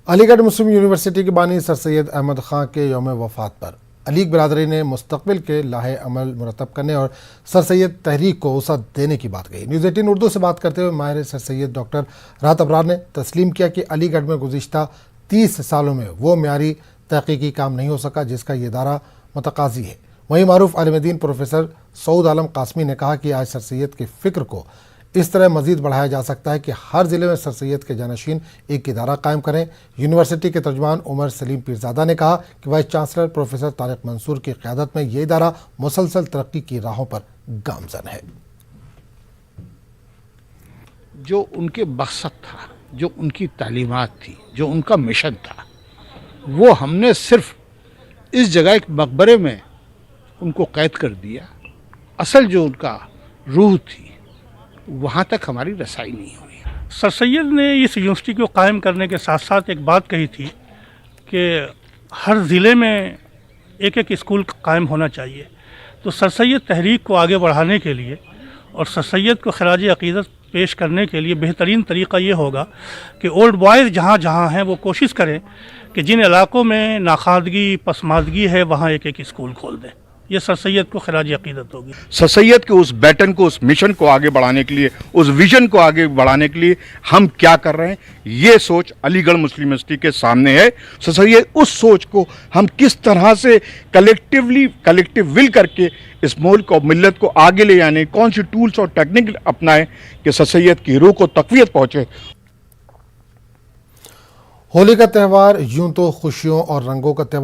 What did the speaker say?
علی گڑھ مسلم یونیورسٹی کے بانی سر سید احمد خان کے یوم وفات پر علیگ برادری نے مستقبل کے لاہے عمل مرتب کرنے اور سر سید تحریک کو وسعت دینے کی بات کہی۔ نیوز 18 اردو سے بات کرتے ہوئے ماہر سر سید ڈاکٹر راحت ابرار نے تسلیم کیا کہ علی گڑھ میں گزشتہ 30 سالوں میں وہ معیاری تحقیقی کام نہیں ہو سکا جس کا یہ ادارہ متقاضی ہے۔ وہیں معروف عالم دین پروفیسر سعود عالم قاسمی نے کہا کہ آج سر سید کے فکر کو اس طرح مزید بڑھایا جا سکتا ہے کہ ہر ضلع میں سر سید کے جانشین ایک ادارہ قائم کریں۔ یونیورسٹی کے ترجمان عمر سلیم پیرزادہ نے کہا کہ وائس چانسلر پروفیسر طارق منصور کی قیادت میں یہ ادارہ مسلسل ترقی کی راہوں پر گامزن ہے۔ جو ان کے مقصد تھا، جو ان کی تعلیمات تھی، جو ان کا مشن تھا، وہ ہم نے صرف اس جگہ ایک مقبرے میں ان کو قید کر دیا۔ اصل جو ان کا روح تھی وہاں تک ہماری رسائی نہیں ہوئی۔ سر سید نے اس یونیورسٹی کو قائم کرنے کے ساتھ ساتھ ایک بات کہی تھی کہ ہر ضلع میں ایک ایک اسکول قائم ہونا چاہیے۔ تو سر سید تحریک کو آگے بڑھانے کے لیے اور سر سید کو خراج عقیدت پیش کرنے کے لیے بہترین طریقہ یہ ہوگا کہ اولڈ بوائز جہاں جہاں ہیں وہ کوشش کریں کہ جن علاقوں میں ناخواندگی پسماندگی ہے وہاں ایک ایک اسکول کھول دیں۔ یہ سر سید کو خراج عقیدت ہوگی۔ سر سید کے اس بیٹن کو، اس مشن کو آگے بڑھانے کے لیے، اس ویژن کو آگے بڑھانے کے لیے ہم کیا کر رہے ہیں، یہ سوچ علی گڑھ مسلم یونیورسٹی کے سامنے ہے۔ سر سید اس سوچ کو ہم کس طرح سے کلیکٹیو ول کر کے اس ملک اور ملت کو آگے لے جانے، کون سی ٹولز اور ٹیکنیک اپنائیں کہ سر سید کی روح کو تقویت پہنچے۔ ہولی کا تہوار یوں تو خوشیوں اور رنگوں کا تہوار